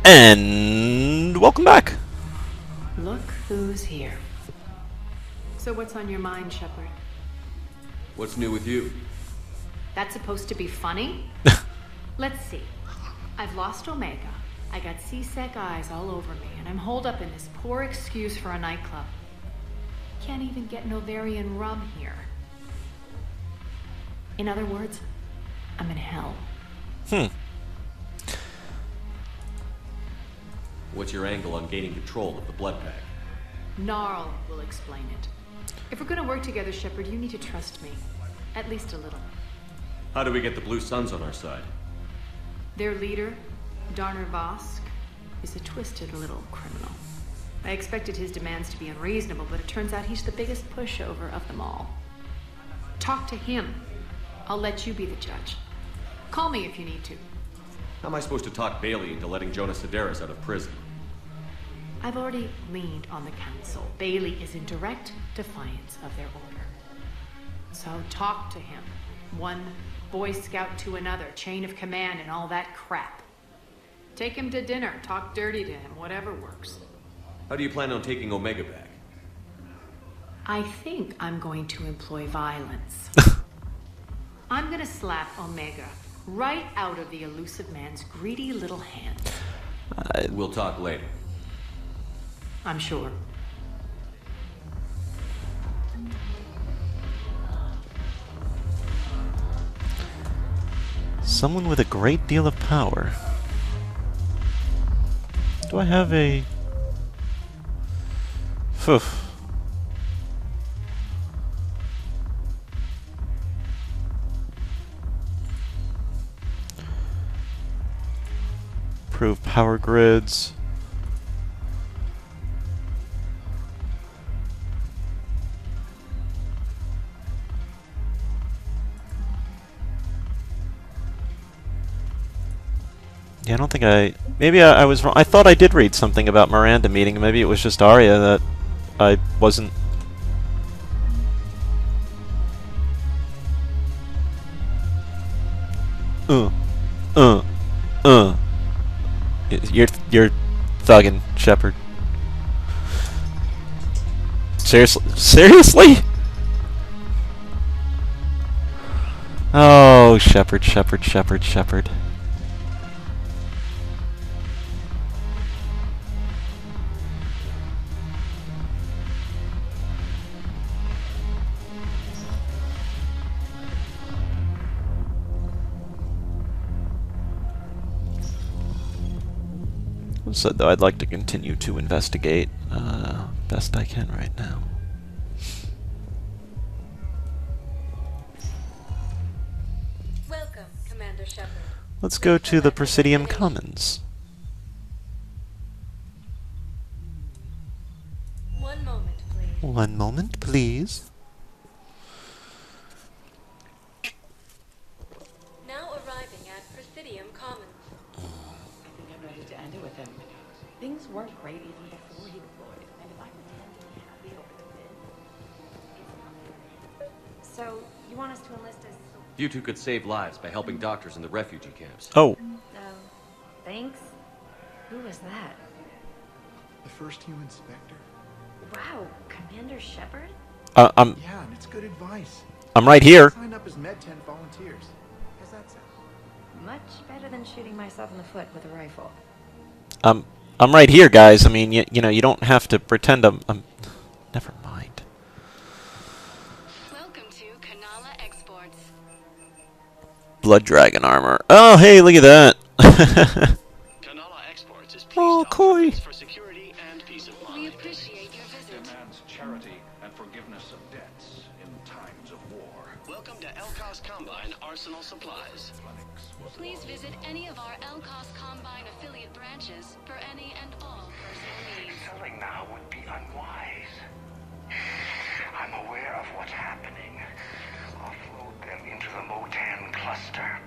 And welcome back. Look who's here. So what's on your mind, Shepard? What's new with you? That's supposed to be funny? Let's see. I've lost Omega. I got C-Sec eyes all over me, and I'm holed up in this poor excuse for a nightclub. Can't even get an Ovarian rum here. In other words, I'm in hell. What's your angle on gaining control of the blood pack? Gnarl will explain it. If we're gonna work together, Shepard, you need to trust me. At least a little. How do we get the Blue Suns on our side? Their leader, Darner Vosk, is a twisted little criminal. I expected his demands to be unreasonable, but it turns out he's the biggest pushover of them all. Talk to him. I'll let you be the judge. Call me if you need to. How am I supposed to talk Bailey into letting Jonas Sedaris out of prison? I've already leaned on the council. Bailey is in direct defiance of their order. So talk to him. One Boy Scout to another, chain of command and all that crap. Take him to dinner, talk dirty to him, whatever works. How do you plan on taking Omega back? I think I'm going to employ violence. I'm gonna slap Omega right out of the elusive man's greedy little hand. We'll talk later. I'm sure. Someone with a great deal of power. Do I have a... Phew. Improve power grids. Yeah, I don't think I... Maybe I was wrong. I thought I did read something about Miranda meeting. Maybe it was just Arya that I wasn't... You're thugging, Shepard. Seriously? Seriously? Oh, Shepard, Shepard, Shepard, Shepard. Said though I'd like to continue to investigate best I can right now. Welcome, Commander Shepard. Let's go to the Presidium Commons. One moment, please. One moment, please. Now arriving at Presidium Commons. I think I'm ready to end it with him. Things weren't great even before he deployed, and if I pretend to be happy over the win, So, you want us to enlist as... You two could save lives by helping doctors in the refugee camps. Oh. Thanks? Who was that? The first human Spectre. Wow, Commander Shepard? Yeah, and it's good advice. I'm right here. Sign up as Med-10 volunteers. How's that sound? Much better than shooting myself in the foot with a rifle. I'm right here, guys. I mean, you know, you don't have to pretend I'm... Never mind. Welcome to Kanala Exports. Blood Dragon armor. Oh, hey, look at that. Kanala Exports is pleased Oh, to coy. offer for security and peace of mind. We appreciate your visit. Demands charity and forgiveness of debts in times of war. Welcome to Elcos Combine Arsenal Supplies. Please visit any of our LCOS Combine affiliate branches for any and all personal needs. Selling now would be unwise. I'm aware of what's happening. Offload them into the Motan cluster.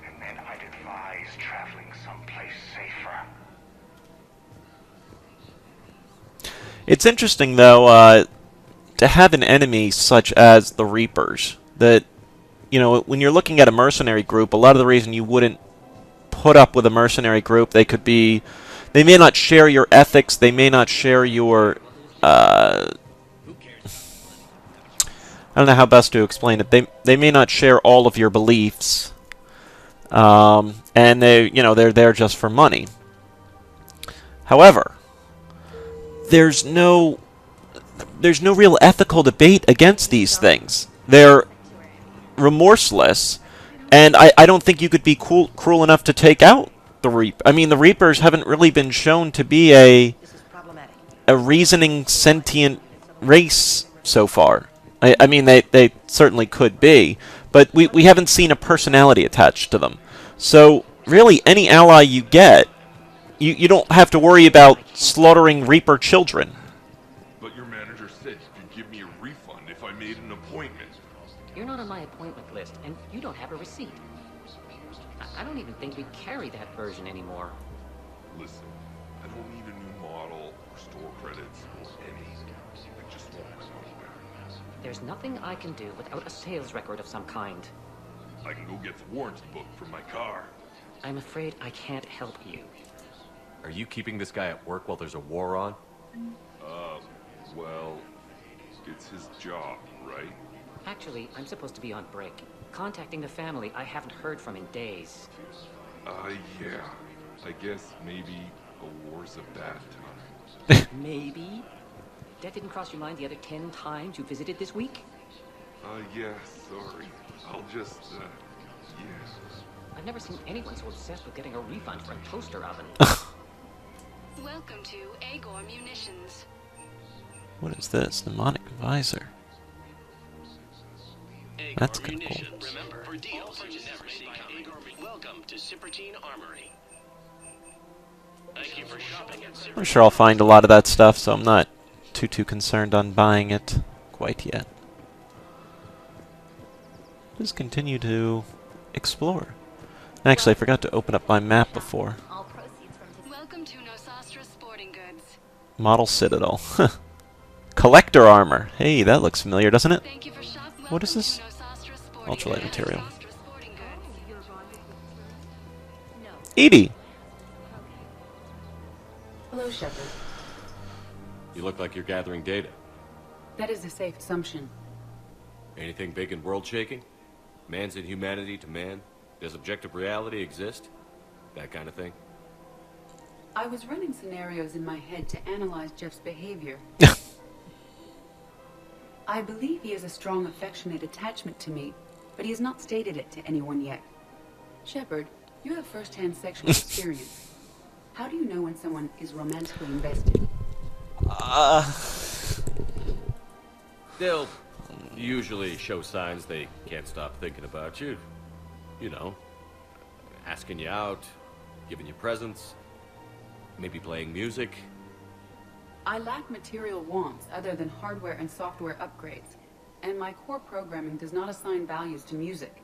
And then I'd advise traveling someplace safer. It's interesting, though, to have an enemy such as the Reapers. That, you know, when you're looking at a mercenary group, a lot of the reason you wouldn't put up with a mercenary group. They could be, they may not share your ethics. They may not share your, I don't know how best to explain it. They may not share all of your beliefs, and they're there just for money. However, there's no real ethical debate against these things. They're remorseless, and I don't think you could be cruel enough to take out the Reaper. I mean, the Reapers haven't really been shown to be a reasoning, sentient race so far. I mean, they certainly could be, but we haven't seen a personality attached to them. So, really, any ally you get, you don't have to worry about slaughtering Reaper children. But your manager said you could give me a refund if I made an appointment. You're not on my appointment list, and you don't have a receipt. I don't even think we carry that version anymore. Listen, I don't need a new model or store credits or anything. I just want my money back. There's nothing I can do without a sales record of some kind. I can go get the warranty book for my car. I'm afraid I can't help you. Are you keeping this guy at work while there's a war on? Well, it's his job, right? Actually, I'm supposed to be on break. Contacting the family I haven't heard from in days. Yeah. I guess maybe a war's a bad time. Maybe? That didn't cross your mind the other 10 times you visited this week? Yeah, sorry. I'll just, yeah. I've never seen anyone so obsessed with getting a refund for a toaster oven. Welcome to Agor Munitions. What is this? Mnemonic Visor. That's kind of cool. Remember, for deals you never see coming. Welcome to Cipertine Armory. Thank you for shopping at Cipertine. I'm sure I'll find a lot of that stuff, so I'm not too concerned on buying it quite yet. Just continue to explore. Actually, I forgot to open up my map before. Welcome to Nosastra Sporting Goods. Model Citadel. Collector armor. Hey, that looks familiar, doesn't it? Thank you for shopping. What is this? Ultralight material. Edie! Hello, Shepard. You look like you're gathering data. That is a safe assumption. Anything big and world-shaking? Man's inhumanity to man? Does objective reality exist? That kind of thing? I was running scenarios in my head to analyze Jeff's behavior. I believe he has a strong affectionate attachment to me, but he has not stated it to anyone yet. Shepard, you have first-hand sexual experience. How do you know when someone is romantically invested? They'll usually show signs they can't stop thinking about you. You know, asking you out, giving you presents, maybe playing music. I lack material wants other than hardware and software upgrades, and my core programming does not assign values to music.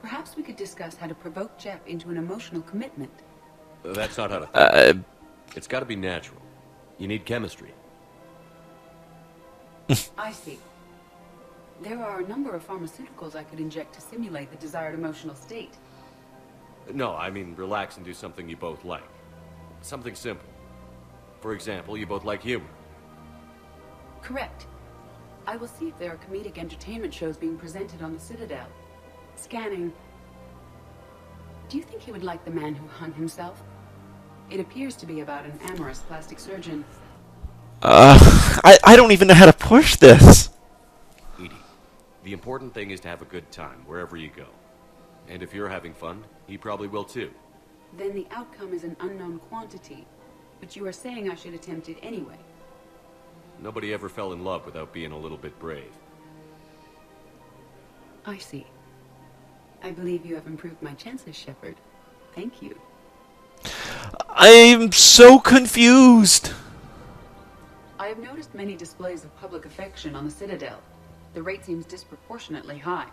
Perhaps we could discuss how to provoke Jeff into an emotional commitment. That's not how to think. It's got to be natural. You need chemistry. I see. There are a number of pharmaceuticals I could inject to simulate the desired emotional state. No, I mean relax and do something you both like. Something simple. For example, you both like humor. Correct. I will see if there are comedic entertainment shows being presented on the Citadel. Scanning. Do you think he would like The Man Who Hung Himself? It appears to be about an amorous plastic surgeon. I don't even know how to push this. Edie, the important thing is to have a good time wherever you go. And if you're having fun, he probably will too. Then the outcome is an unknown quantity. But you are saying I should attempt it anyway. Nobody ever fell in love without being a little bit brave. I see. I believe you have improved my chances, Shepard. Thank you. I'm so confused. I have noticed many displays of public affection on the Citadel. The rate seems disproportionately high.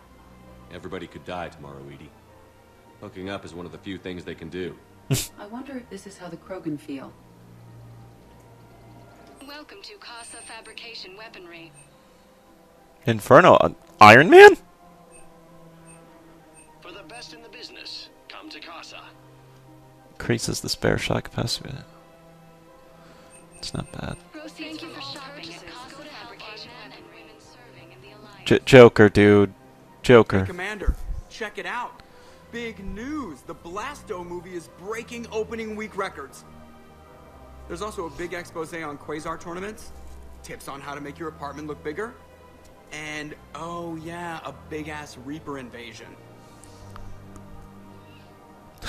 Everybody could die tomorrow, Edie. Hooking up is one of the few things they can do. I wonder if this is how the Krogan feel. Welcome to Casa Fabrication Weaponry. Inferno? Iron Man? For the best in the business, come to Casa. Increases the spare shot capacity. It's not bad. Thank you for shopping at Cost of Fabrication and Women Serving in the Alliance. Joker, dude. Joker. Hey, Commander, check it out. Big news! The Blasto movie is breaking opening week records. There's also a big expose on Quasar tournaments, tips on how to make your apartment look bigger, and, oh yeah, a big-ass Reaper invasion.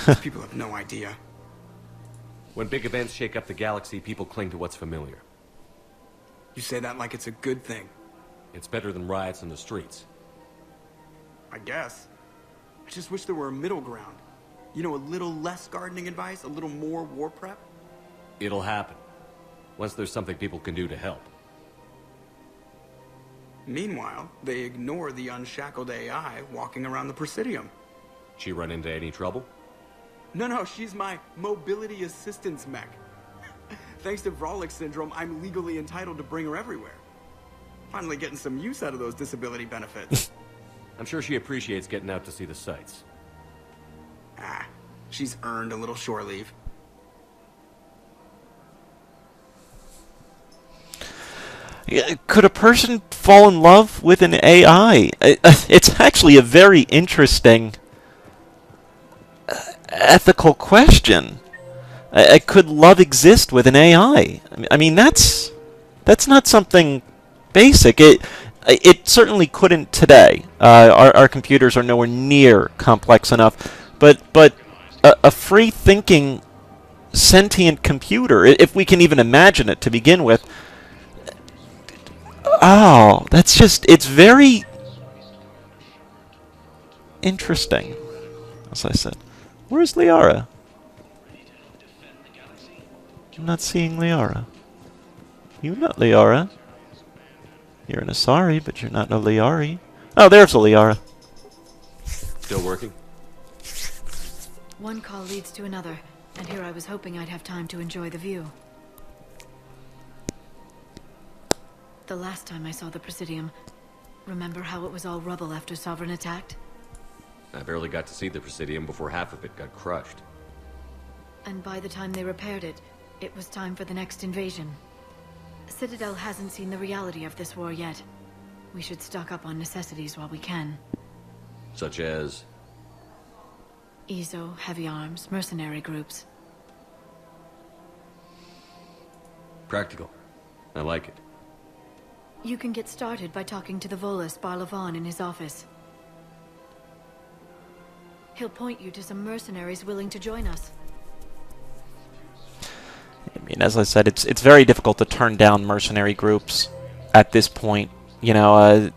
These people have no idea. When big events shake up the galaxy, people cling to what's familiar. You say that like it's a good thing. It's better than riots in the streets. I guess. I just wish there were a middle ground. You know, a little less gardening advice, a little more war prep. It'll happen. Once there's something people can do to help. Meanwhile, they ignore the unshackled AI walking around the Presidium. She run into any trouble? No, she's my mobility assistance mech. Thanks to Vrolic syndrome, I'm legally entitled to bring her everywhere. Finally getting some use out of those disability benefits. I'm sure she appreciates getting out to see the sights. She's earned a little shore leave. Could a person fall in love with an AI? It's actually a very interesting ethical question. Could love exist with an AI? I mean, that's not something basic. It certainly couldn't today. Our computers are nowhere near complex enough. But a free-thinking, sentient computer, if we can even imagine it to begin with, oh, it's very interesting, as I said. Where's Liara? I'm not seeing Liara. You're not Liara. You're an Asari, but you're not a Liari. Oh, there's a Liara. Still working? One call leads to another, and here I was hoping I'd have time to enjoy the view. The last time I saw the Presidium, remember how it was all rubble after Sovereign attacked? I barely got to see the Presidium before half of it got crushed. And by the time they repaired it, it was time for the next invasion. Citadel hasn't seen the reality of this war yet. We should stock up on necessities while we can. Such as? EZO, heavy arms, mercenary groups. Practical. I like it. You can get started by talking to the Volus Barlavan in his office. He'll point you to some mercenaries willing to join us. I mean, as I said, it's very difficult to turn down mercenary groups at this point. You know,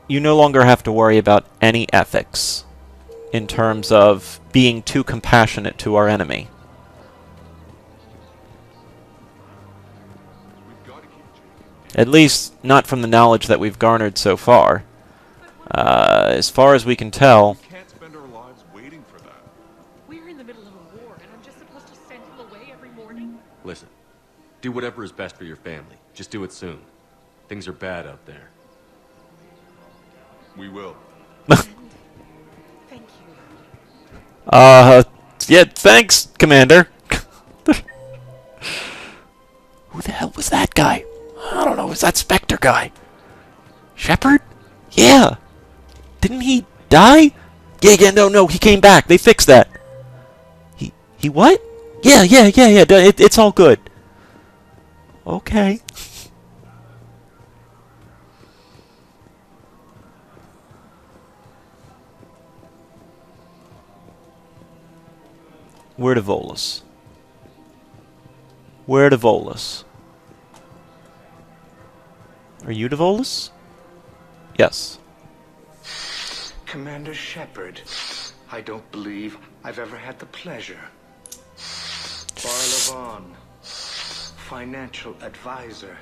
you no longer have to worry about any ethics in terms of being too compassionate to our enemy. At least, not from the knowledge that we've garnered so far. As far as we can tell... We can't spend our lives waiting for that. We're in the middle of a war, and I'm just supposed to send him away every morning? Listen, do whatever is best for your family. Just do it soon. Things are bad out there. We will. Thank you. Yeah, thanks, Commander. Who the hell was that guy? I don't know, was that Spectre guy? Shepard? Yeah. Didn't he die? Yeah, no, he came back. They fixed that. He what? Yeah, it's all good. Okay. Where to Volus? Where to Volus? Are you to Volus? Yes. Commander Shepard, I don't believe I've ever had the pleasure. Barlavan, financial advisor.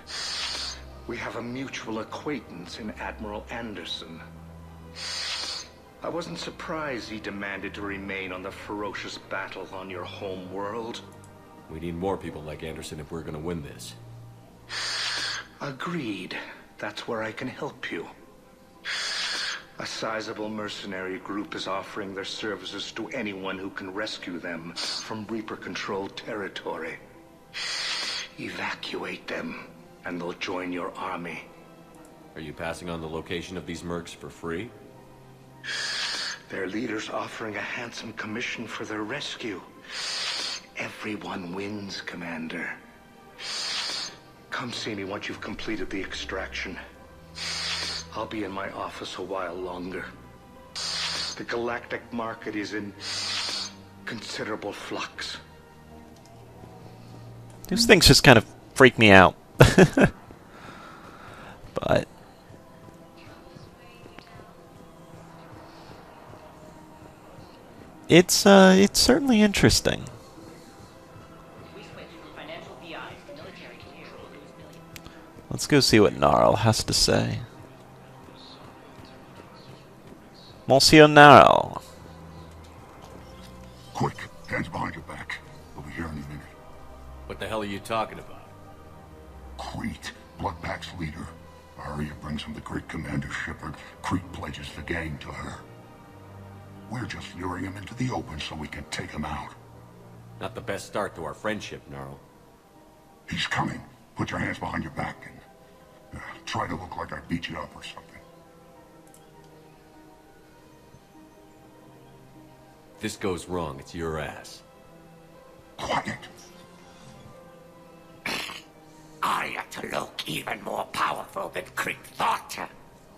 We have a mutual acquaintance in Admiral Anderson. I wasn't surprised he demanded to remain on the ferocious battle on your home world. We need more people like Anderson if we're gonna win this. Agreed. That's where I can help you. A sizable mercenary group is offering their services to anyone who can rescue them from Reaper-controlled territory. Evacuate them, and they'll join your army. Are you passing on the location of these mercs for free? Their leader's offering a handsome commission for their rescue. Everyone wins, Commander. Come see me once you've completed the extraction. I'll be in my office a while longer. The galactic market is in considerable flux. These things just kind of freak me out. But it's certainly interesting. Let's go see what Gnarl has to say. Monsieur Gnarl. Quick, hands behind your back. We'll be here in a minute. What the hell are you talking about? Crete, Bloodpack's leader. Arya brings him the great Commander Shepard. Crete pledges the gang to her. We're just luring him into the open so we can take him out. Not the best start to our friendship, Gnarl. He's coming. Put your hands behind your back and try to look like I beat you up or something. If this goes wrong, it's your ass. Quiet. Arya to look even more powerful than Crete thought.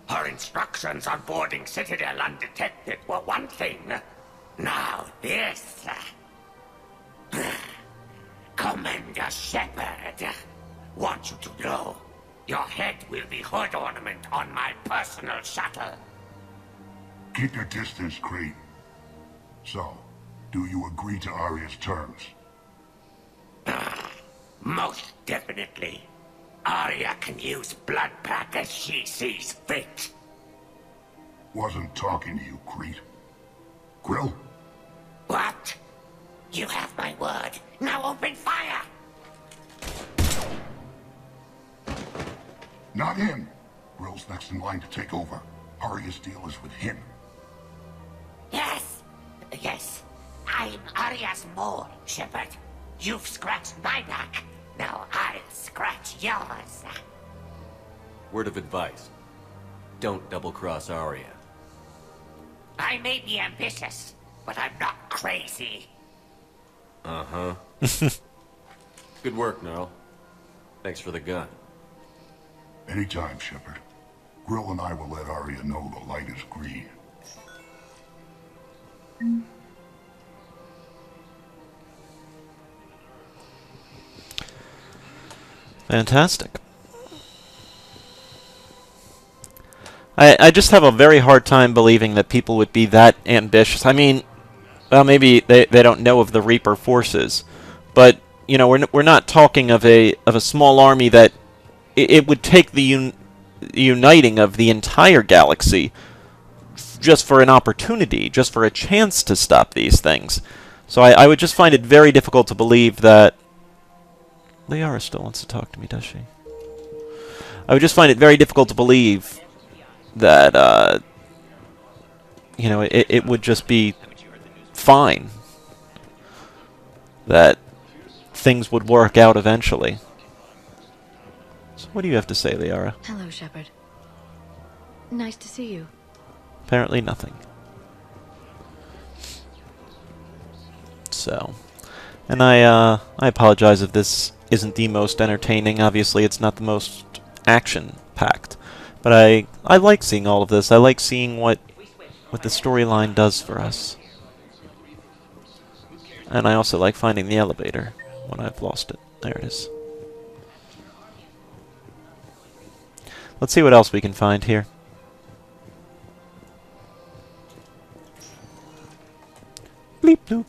Her instructions on boarding Citadel undetected were one thing. Now this. Commander Shepard, want you to know, your head will be hood ornament on my personal shuttle. Keep your distance, Crete. So, do you agree to Arya's terms? Most definitely. Arya can use Bloodpack as she sees fit. Wasn't talking to you, Crete. Grill? What? You have my word. Now open fire! Not him. Grill's next in line to take over. Arya's deal is with him. Yes. Yes. I'm Arya's mole, Shepard. You've scratched my back. Now I'll scratch yours. Word of advice. Don't double-cross Arya. I may be ambitious, but I'm not crazy. Uh-huh. Good work, Gnarl. Thanks for the gun. Anytime, Shepard. Grill and I will let Arya know the light is green. Fantastic. I just have a very hard time believing that people would be that ambitious. I mean, well, maybe they don't know of the Reaper forces, but you know, we're not talking of a small army that it would take the uniting of the entire galaxy just for an opportunity, just for a chance to stop these things. So I would just find it very difficult to believe that Liara still wants to talk to me, does she? I would just find it very difficult to believe that, you know, it would just be fine. That things would work out eventually. So what do you have to say, Liara? Hello, Shepard. Nice to see you. Apparently nothing. So, and I apologize if this isn't the most entertaining. Obviously, it's not the most action-packed. But I like seeing all of this. I like seeing what the storyline does for us. And I also like finding the elevator when I've lost it. There it is. Let's see what else we can find here. Bleep bloop.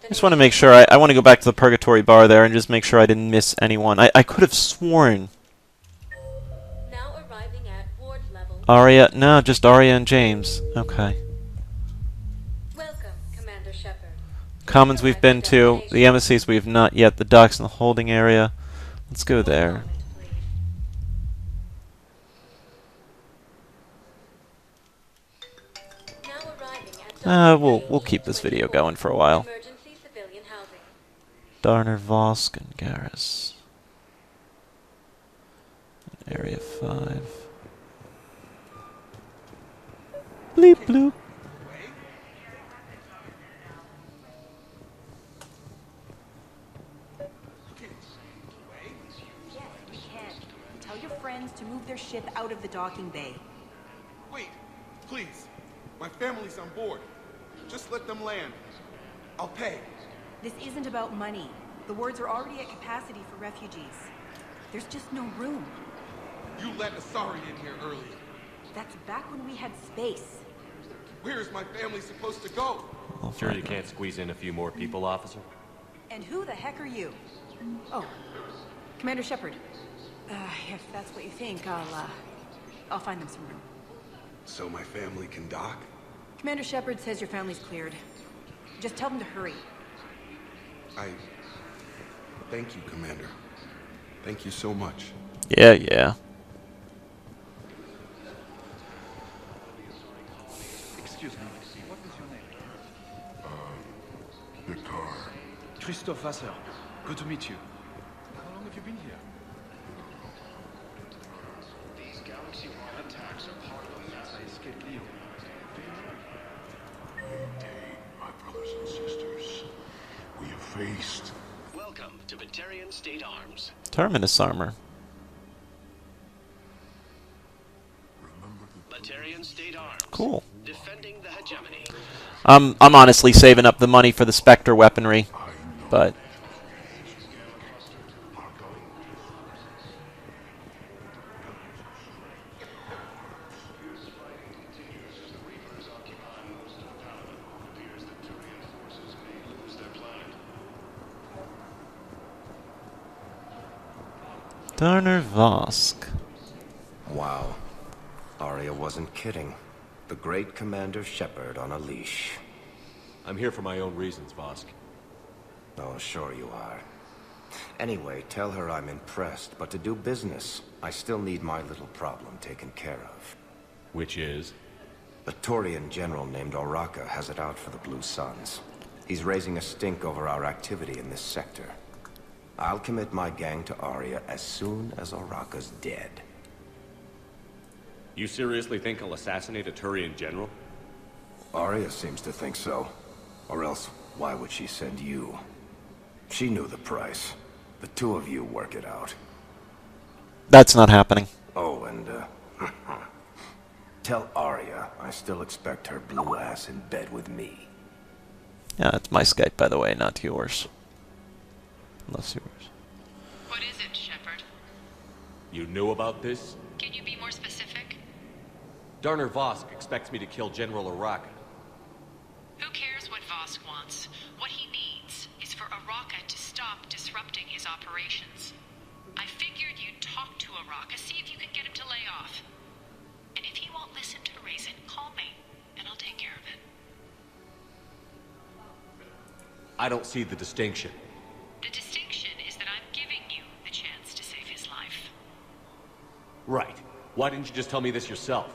I just want to make sure, I want to go back to the Purgatory Bar there and just make sure I didn't miss anyone. I could have sworn. Now arriving at ward level. Arya, no, just Arya and James. Okay. Welcome, Commander Shepard. Commons we've been to, the embassies we have not yet, the docks and the holding area. Let's go there. We'll keep this video going for a while. Emergency civilian housing. Darner, Vosk, and Garrus. Area 5. Bleep bloop. Yes, we can. Tell your friends to move their ship out of the docking bay. Wait, please. My family's on board. Just let them land. I'll pay. This isn't about money. The wards are already at capacity for refugees. There's just no room. You let Asari in here earlier. That's back when we had space. Where is my family supposed to go? Sure you can't squeeze in a few more people, officer? And who the heck are you? Oh, Commander Shepard. If that's what you think, I'll find them some room. So my family can dock? Commander Shepard says your family's cleared. Just tell them to hurry. Thank you, Commander. Thank you so much. Yeah. Excuse me, what is your name? Victor. Christophe Vasseur. Good to meet you. How long have you been here? These galaxy-wide attacks are part of a massive... I escaped Leo. My brothers and sisters, we have faced... Welcome to Batarian State Arms. Terminus armor. Batarian State Arms. Cool. Defending the hegemony. I'm honestly saving up the money for the Spectre weaponry, but Darner Vosk. Wow. Arya wasn't kidding. The great Commander Shepard on a leash. I'm here for my own reasons, Vosk. Oh, sure you are. Anyway, tell her I'm impressed, but to do business, I still need my little problem taken care of. Which is? A Turian general named Oraka has it out for the Blue Suns. He's raising a stink over our activity in this sector. I'll commit my gang to Arya as soon as Oraka's dead. You seriously think I'll assassinate a Turian general? Arya seems to think so. Or else, why would she send you? She knew the price. The two of you work it out. That's not happening. Oh, and, tell Arya I still expect her blue ass in bed with me. Yeah, it's my Skype, by the way, not yours. Unless yours. What is it, Shepard? You knew about this? Can you be more specific? Darner Vosk expects me to kill General Oraka. Who cares what Vosk wants? What he needs is for Oraka to stop disrupting his operations. I figured you'd talk to Oraka, see if you can get him to lay off. And if he won't listen to reason, call me, and I'll take care of it. I don't see the distinction. The distinction is that I'm giving you the chance to save his life. Right. Why didn't you just tell me this yourself?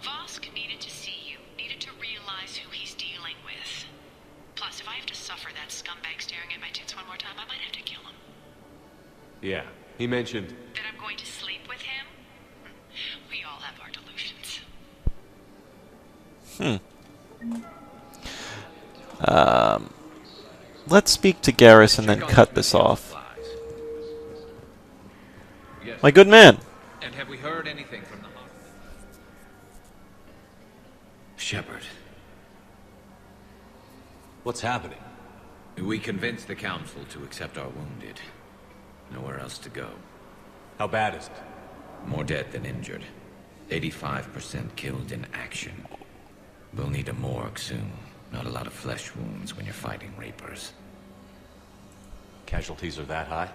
Vosk needed to see you, needed to realize who he's dealing with. Plus, if I have to suffer that scumbag staring at my tits one more time, I might have to kill him. Yeah, he mentioned... That I'm going to sleep with him? We all have our delusions. Let's speak to Garrus and then cut this off. Yes. My good man. And have we heard anything from the hospital? Shepard. What's happening? We convinced the Council to accept our wounded. Nowhere else to go. How bad is it? More dead than injured. 85% killed in action. We'll need a morgue soon. Not a lot of flesh wounds when you're fighting Reapers. Casualties are that high?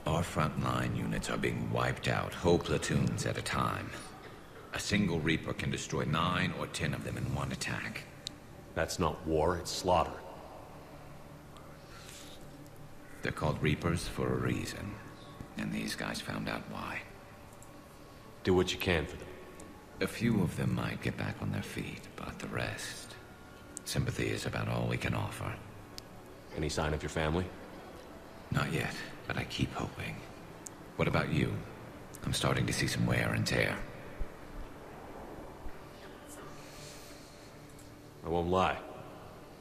Our frontline units are being wiped out, whole platoons at a time. A single Reaper can destroy 9 or 10 of them in one attack. That's not war, it's slaughter. They're called Reapers for a reason. And these guys found out why. Do what you can for them. A few of them might get back on their feet, but the rest... Sympathy is about all we can offer. Any sign of your family? Not yet, but I keep hoping. What about you? I'm starting to see some wear and tear. I won't lie.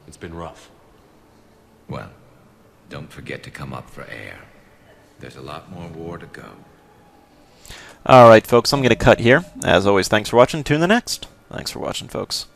It's been rough. Well, don't forget to come up for air. There's a lot more war to go. Alright, folks, I'm going to cut here. As always, thanks for watching. Tune in the next. Thanks for watching, folks.